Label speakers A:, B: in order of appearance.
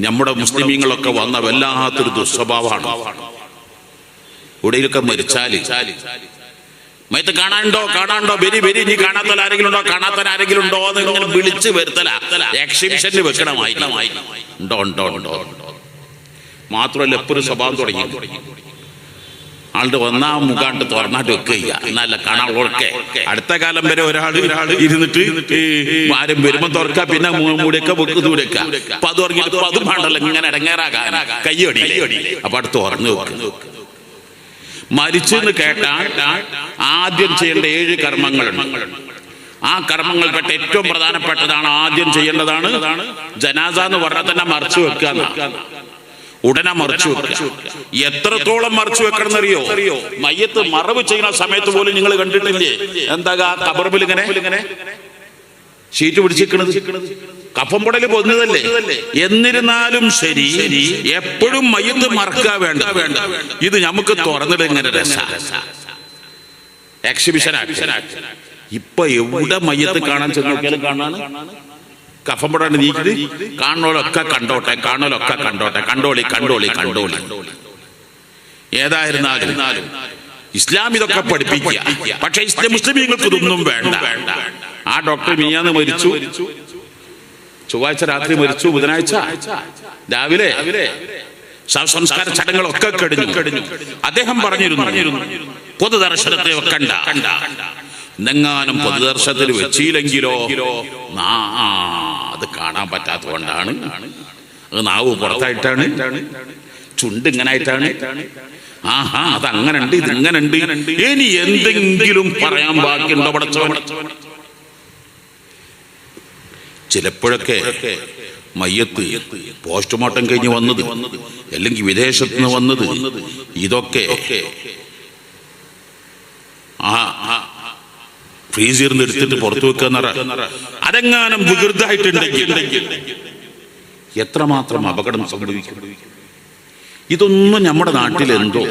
A: നമ്മുടെ മുസ്ലിമീങ്ങളൊക്കെ വന്ന വല്ലാത്തൊരു ദുസ്വഭാവമാണ്. ഇവിടെയൊക്കെ മരിച്ചാല് മയത്ത് കാണാണ്ടോ ബരി നീ കാണാത്ത ആരെങ്കിലും ഉണ്ടോ എന്ന് ഇങ്ങനെ വിളിച്ച് വരുത്തല. എക്സിബിഷന് വെക്കണമായി ഉണ്ടോ. മാത്രമല്ല എപ്പോഴും സ്വഭാവം തുടങ്ങി ആളുടെ ഒന്നാം മുഖാണ്ട് തുറന്നാട്ട് വെക്കുക. എന്നല്ല കാണാൻ ഓർക്കെ അടുത്ത കാലം വരെ ഒരാൾ ഇരുന്നിട്ട് ആരും വരുമ്പോ തുറക്കുക, പിന്നെ മൂടിയൊക്കെ വെക്ക് ദൂരക്ക. അപ്പൊ അത് തുടങ്ങിയിട്ട് അതും വേണ്ടല്ലോ, ഇങ്ങനെ ഇടങ്ങേറാകാൻ കയ്യടി. അപ്പൊ അടുത്ത് തുറന്നു വെക്കുക. മരിച്ചെന്ന് കേട്ടാൽ ആദ്യം ചെയ്യേണ്ട 7 കർമ്മങ്ങളുണ്ട്. ആ കർമ്മങ്ങൾപ്പെട്ട ഏറ്റവും പ്രധാനപ്പെട്ടതാണ് ആദ്യം ചെയ്യേണ്ടതാണ് ജനാസ എന്ന് പറഞ്ഞാൽ തന്നെ മറച്ചു വെക്കുക. ഉടനെ മറച്ചു വെക്കുക. എത്രത്തോളം മറച്ചു വെക്കണം എന്നറിയോ? മയ്യത്ത് മറവ് ചെയ്യുന്ന സമയത്ത് പോലും നിങ്ങൾ കണ്ടിട്ടില്ലേ എന്താ കബറിൽ ഇങ്ങനെ ഷീറ്റ് പിടിച്ചിരിക്കണത്? കഫം പൊടല് പൊന്നതല്ലേ. എന്നിരുന്നാലും ശരി, എപ്പോഴും മയ്യത്ത് മറക്കുക വേണ്ട. ഇത് നമുക്ക് തുറന്നിട്ട് ഇങ്ങനെ എക്സിബിഷൻ. ഇപ്പൊ എവിടെ മയ്യത്ത് കാണാൻ ചെന്ന് നോക്കിയാലും കാണാൻ കഫം പൊടാണ്ട് നീക്കിട്ട് കാണോലൊക്കെ കണ്ടോട്ടെ. കണ്ടോളി. ഏതായിരുന്നാലും ഇസ്ലാം ഇതൊക്കെ പഠിപ്പിക്കുക. പക്ഷെ മുസ്ലിമീങ്ങൾക്ക് ഇതൊന്നും വേണ്ട. ആ ഡോക്ടർ മിനിയാന്ന് മരിച്ചു, ചൊവ്വാഴ്ച രാത്രി മരിച്ചു, ബുധനാഴ്ച രാവിലെ സംസ്കാര ചടങ്ങുകളൊക്കെ കഴിഞ്ഞു. അദ്ദേഹം പറഞ്ഞിരുന്നു പൊതുദർശനത്തെ വെക്കണ്ട. എന്നെങ്ങാനും പൊതുദർശനത്തിൽ വെച്ചില്ലെങ്കിലോ അത് കാണാൻ പറ്റാത്തതുകൊണ്ടാണ്. അത് നാവ് പുറത്തായിട്ടാണ്, ചുണ്ട് ഇങ്ങനായിട്ടാണ്. അതങ്ങനുണ്ട്, ഇതിങ്ങനുണ്ട്. ഇനി എന്തെങ്കിലും പറയാൻ ബാക്കിയുണ്ടോ പടച്ചോൻ? ചിലപ്പോഴൊക്കെ മയ്യത്ത് പോസ്റ്റ്മോർട്ടം കഴിഞ്ഞ് വന്നത്, അല്ലെങ്കിൽ വിദേശത്ത് നിന്ന് വന്നത്, ഇതൊക്കെ ഫ്രീസറിൽ നിന്ന് എടുത്തിട്ട് പുറത്തു വെക്കുക. അതെങ്ങാനും വികൃതമായിട്ടുണ്ടെങ്കിൽ എത്രമാത്രം അപകടം സംഭവിക്കും. ഇതൊന്നും നമ്മുടെ നാട്ടിലെന്തോ